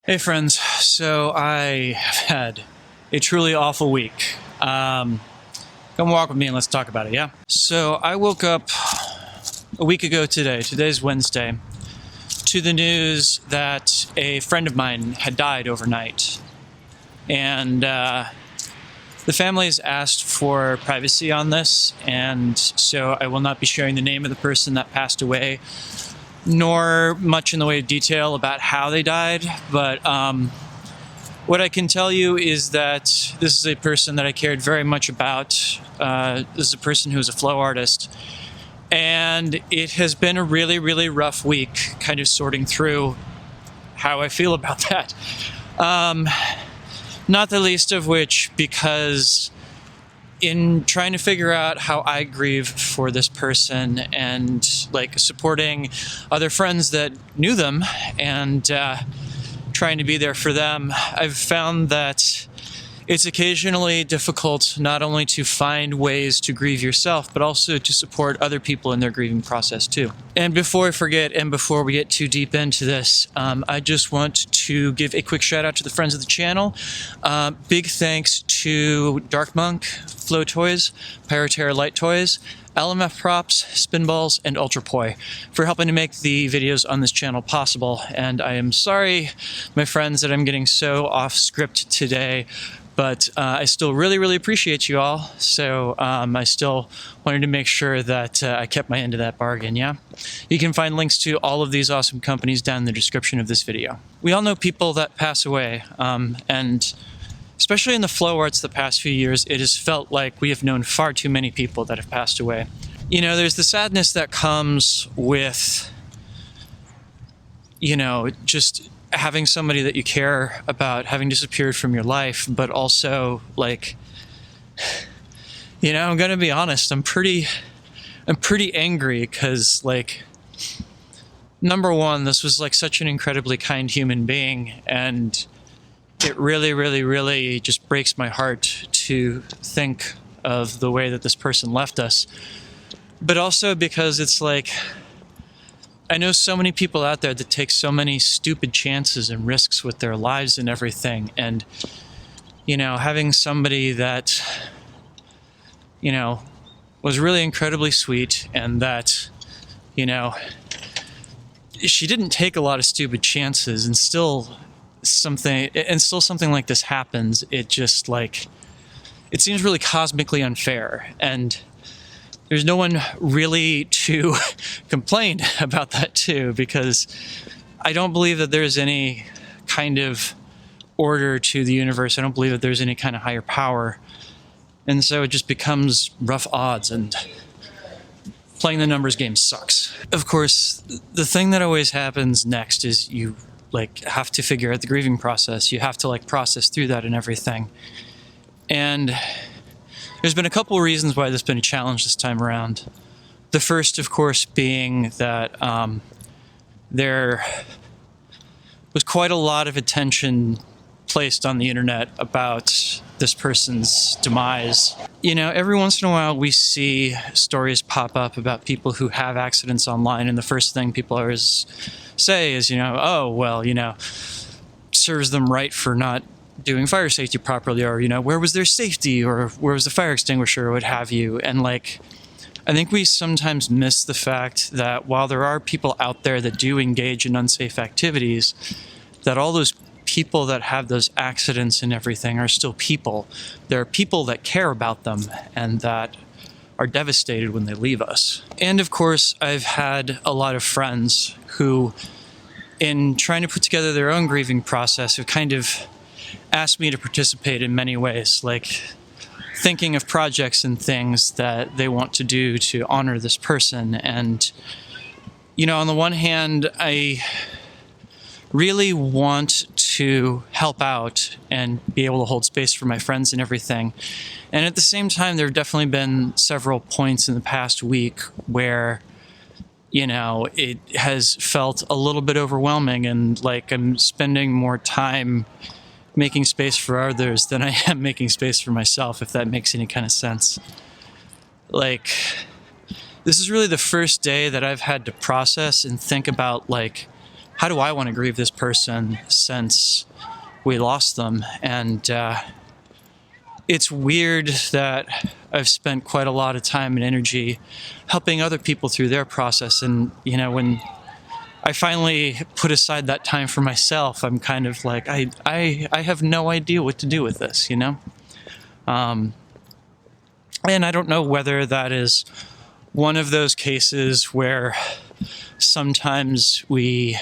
Hey friends, so I have had a truly awful week. Come walk with me and let's talk about it, yeah? So I woke up a week ago today, today's Wednesday, to the news that a friend of mine had died overnight. And the family has asked for privacy on this, and so I will not be sharing the name of the person that passed away, nor much in the way of detail about how they died, but what I can tell you is that this is a person that I cared very much about. This is a person who is a flow artist, and it has been a really, really rough week kind of sorting through how I feel about that. Not the least of which because in trying to figure out how I grieve for this person and like supporting other friends that knew them and trying to be there for them, I've found that it's occasionally difficult not only to find ways to grieve yourself, but also to support other people in their grieving process too. And before I forget, and before we get too deep into this, I just want to give a quick shout out to the friends of the channel. Big thanks to Dark Monk, Flow Toys, Pyroterra Light Toys, LMF Props, Spinballs, and Ultrapoi for helping to make the videos on this channel possible. And I am sorry, my friends, that I'm getting so off script today, but I still really, really appreciate you all. So I still wanted to make sure that I kept my end of that bargain, yeah? You can find links to all of these awesome companies down in the description of this video. We all know people that pass away, and especially in the flow arts the past few years, it has felt like we have known far too many people that have passed away. You know, there's the sadness that comes with, you know, just having somebody that you care about having disappeared from your life, but also, like, you know, I'm gonna be honest, I'm pretty angry because, like, number one, this was like such an incredibly kind human being, and it really, really, really just breaks my heart to think of the way that this person left us. But also because it's like, I know so many people out there that take so many stupid chances and risks with their lives and everything. And, you know, having somebody that, you know, was really incredibly sweet and that, you know, she didn't take a lot of stupid chances and still something like this happens, it just, like, it seems really cosmically unfair, and there's no one really to complain about that too, because I don't believe that there's any kind of order to the universe. I don't believe that there's any kind of higher power, and so it just becomes rough odds, and playing the numbers game sucks. Of course, the thing that always happens next is you like have to figure out the grieving process. You have to like process through that and everything. And there's been a couple of reasons why there's been a challenge this time around. The first, of course, being that there was quite a lot of attention placed on the internet about this person's demise. You know, every once in a while we see stories pop up about people who have accidents online, and the first thing people always say is, you know, oh, well, you know, serves them right for not doing fire safety properly, or, you know, where was their safety, or where was the fire extinguisher, or what have you. And, like, I think we sometimes miss the fact that while there are people out there that do engage in unsafe activities, that all those people that have those accidents and everything are still people. There are people that care about them and that are devastated when they leave us. And of course, I've had a lot of friends who, in trying to put together their own grieving process, have kind of asked me to participate in many ways, like thinking of projects and things that they want to do to honor this person. And, you know, on the one hand, I really want to help out and be able to hold space for my friends and everything. And at the same time, there have definitely been several points in the past week where, you know, it has felt a little bit overwhelming, and like I'm spending more time making space for others than I am making space for myself, if that makes any kind of sense. Like, this is really the first day that I've had to process and think about, like, how do I want to grieve this person since we lost them? And it's weird that I've spent quite a lot of time and energy helping other people through their process. And, when I finally put aside that time for myself, I'm kind of like, I have no idea what to do with this, And I don't know whether that is one of those cases where sometimes we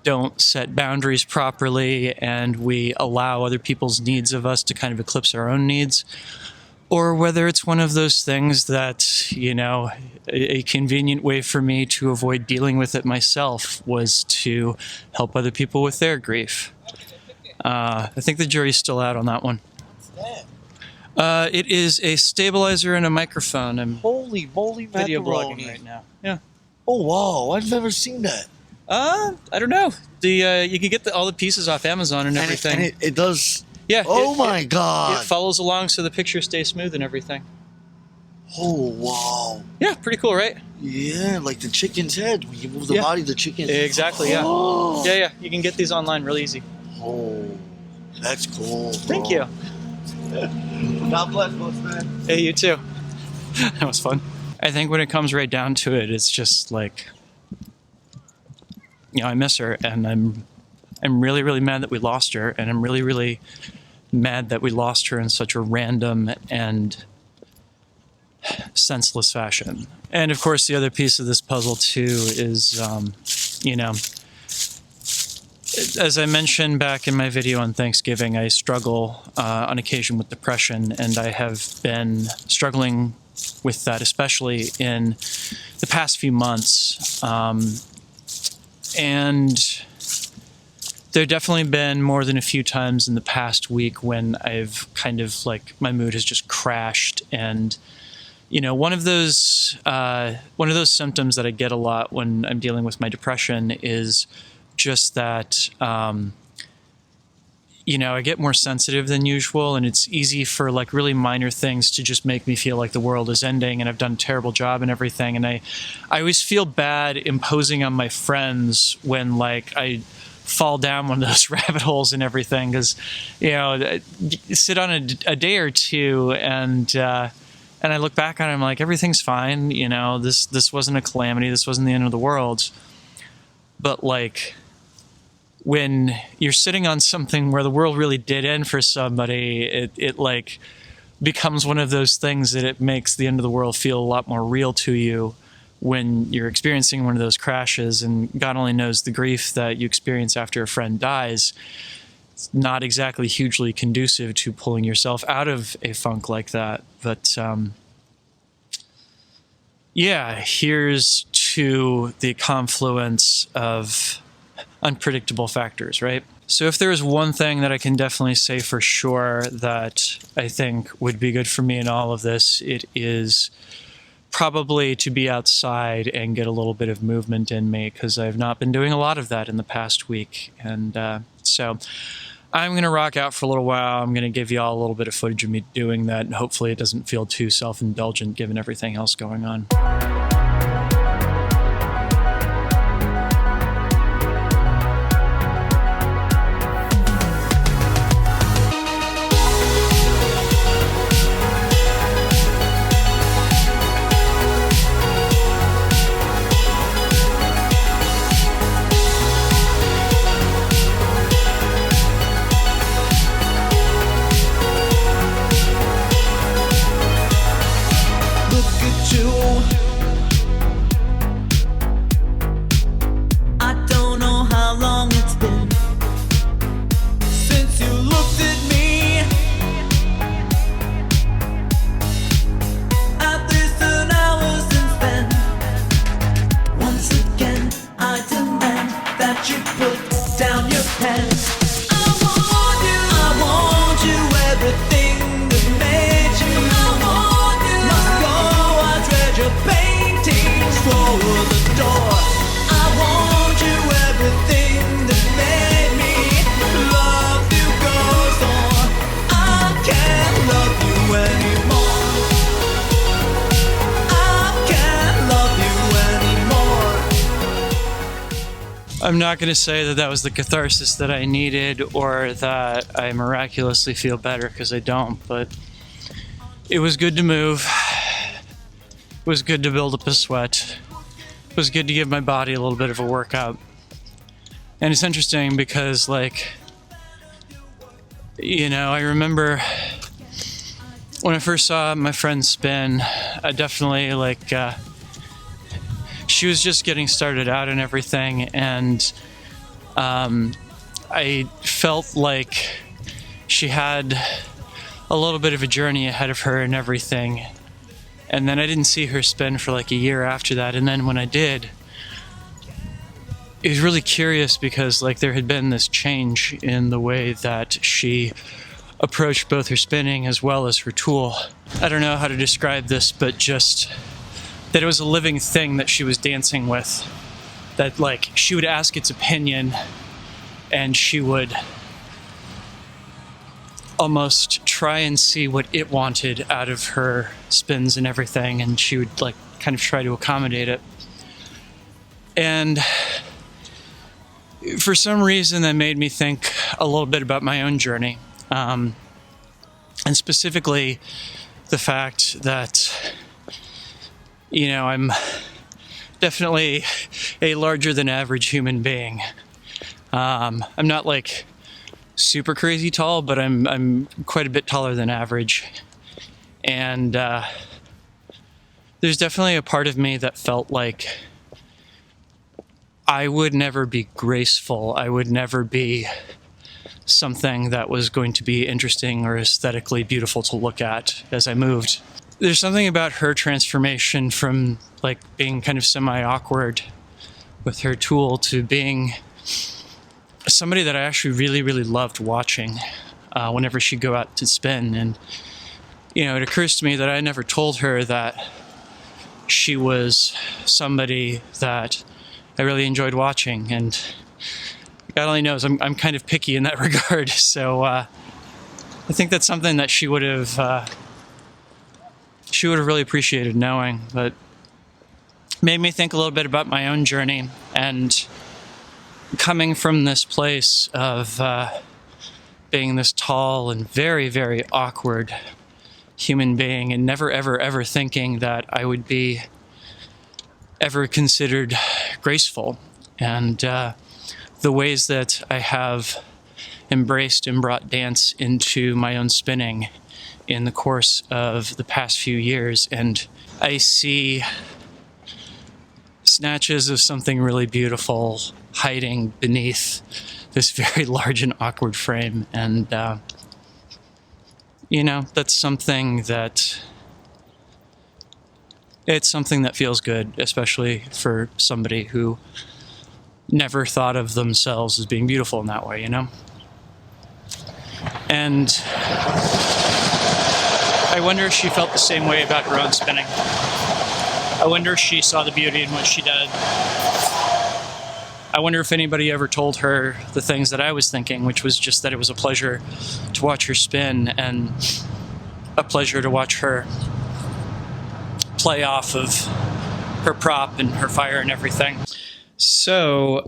don't set boundaries properly and we allow other people's needs of us to kind of eclipse our own needs, or whether it's one of those things that, a convenient way for me to avoid dealing with it myself was to help other people with their grief. I think the jury's still out on that one. It is a stabilizer and a microphone. I'm holy moly, video macaroni. blogging right now. Yeah. Oh wow, I've never seen that. I don't know. You can get all the pieces off Amazon and everything. And it does. Yeah. Oh my god. It follows along so the picture stays smooth and everything. Oh wow. Yeah, pretty cool, right? Yeah, like the chicken's head. When you move the body, the chicken. Exactly. Yeah. Oh. Yeah. You can get these online real easy. Oh, that's cool. Bro. Thank you. God bless, boss man. Hey, you too. That was fun. I think when it comes right down to it, it's just like, I miss her, and I'm really, really mad that we lost her, and I'm really, really mad that we lost her in such a random and senseless fashion. And of course, the other piece of this puzzle too is, as I mentioned back in my video on Thanksgiving, I struggle on occasion with depression, and I have been struggling with that, especially in the past few months. And there definitely been more than a few times in the past week when I've kind of like, my mood has just crashed. And, one of those symptoms that I get a lot when I'm dealing with my depression is just that, I get more sensitive than usual, and it's easy for like really minor things to just make me feel like the world is ending and I've done a terrible job and everything. And I always feel bad imposing on my friends when like I fall down one of those rabbit holes and everything, because, sit on a day or two and I look back on it, I'm like, everything's fine. This wasn't a calamity. This wasn't the end of the world. But like, when you're sitting on something where the world really did end for somebody, it like becomes one of those things that it makes the end of the world feel a lot more real to you when you're experiencing one of those crashes. And God only knows the grief that you experience after a friend dies. It's not exactly hugely conducive to pulling yourself out of a funk like that. But here's to the confluence of unpredictable factors, right? So if there is one thing that I can definitely say for sure that I think would be good for me in all of this, it is probably to be outside and get a little bit of movement in me, because I've not been doing a lot of that in the past week. And so I'm going to rock out for a little while. I'm going to give you all a little bit of footage of me doing that, and hopefully it doesn't feel too self-indulgent given everything else going on. I'm not going to say that that was the catharsis that I needed or that I miraculously feel better, because I don't, but it was good to move. It was good to build up a sweat. It was good to give my body a little bit of a workout. And it's interesting because, like, you know, I remember when I first saw my friend spin, I definitely, like, she was just getting started out and everything, and I felt like she had a little bit of a journey ahead of her and everything. And then I didn't see her spin for like a year after that, and then when I did, it was really curious because, like, there had been this change in the way that she approached both her spinning as well as her tool. I don't know how to describe this, but just that it was a living thing that she was dancing with, that, like, she would ask its opinion and she would almost try and see what it wanted out of her spins and everything, and she would, like, kind of try to accommodate it. And for some reason that made me think a little bit about my own journey, and specifically the fact that, you know, I'm definitely a larger than average human being. I'm not like super crazy tall, but I'm quite a bit taller than average. And there's definitely a part of me that felt like I would never be graceful. I would never be something that was going to be interesting or aesthetically beautiful to look at as I moved. There's something about her transformation from, like, being kind of semi-awkward with her tool to being somebody that I actually really, really loved watching whenever she'd go out to spin. And, you know, it occurs to me that I never told her that she was somebody that I really enjoyed watching. And God only knows, I'm kind of picky in that regard. So I think that's something that she would have really appreciated knowing. But made me think a little bit about my own journey, and coming from this place of being this tall and very, very awkward human being, and never, ever, ever thinking that I would be ever considered graceful. And the ways that I have embraced and brought dance into my own spinning in the course of the past few years, and I see snatches of something really beautiful hiding beneath this very large and awkward frame. And you know, that's something that feels good, especially for somebody who never thought of themselves as being beautiful in that way, you know? And I wonder if she felt the same way about her own spinning. I wonder if she saw the beauty in what she did. I wonder if anybody ever told her the things that I was thinking, which was just that it was a pleasure to watch her spin and a pleasure to watch her play off of her prop and her fire and everything. So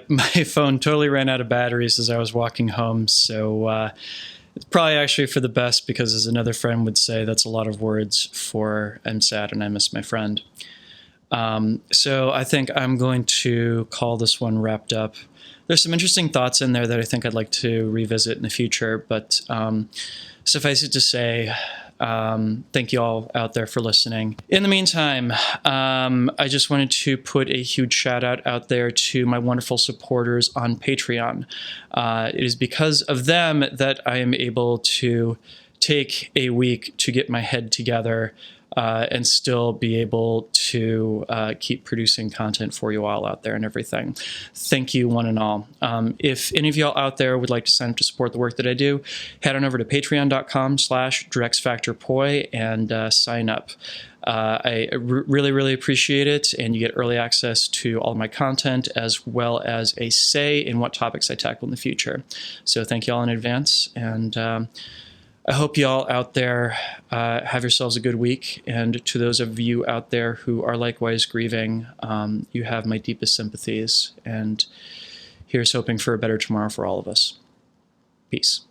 my phone totally ran out of batteries as I was walking home, so it's probably actually for the best, because as another friend would say, that's a lot of words for I'm sad and I miss my friend. So I think I'm going to call this one wrapped up. There's some interesting thoughts in there that I think I'd like to revisit in the future, but suffice it to say, thank you all out there for listening. In the meantime, I just wanted to put a huge shout out there to my wonderful supporters on Patreon. It is because of them that I am able to take a week to get my head together and still be able to keep producing content for you all out there and everything. Thank you, one and all. If any of y'all out there would like to sign up to support the work that I do, head on over to patreon.com/DrexFactorPoi and sign up. I really, really appreciate it, and you get early access to all of my content as well as a say in what topics I tackle in the future. So thank you all in advance, and I hope y'all out there have yourselves a good week. And to those of you out there who are likewise grieving, you have my deepest sympathies. And here's hoping for a better tomorrow for all of us. Peace.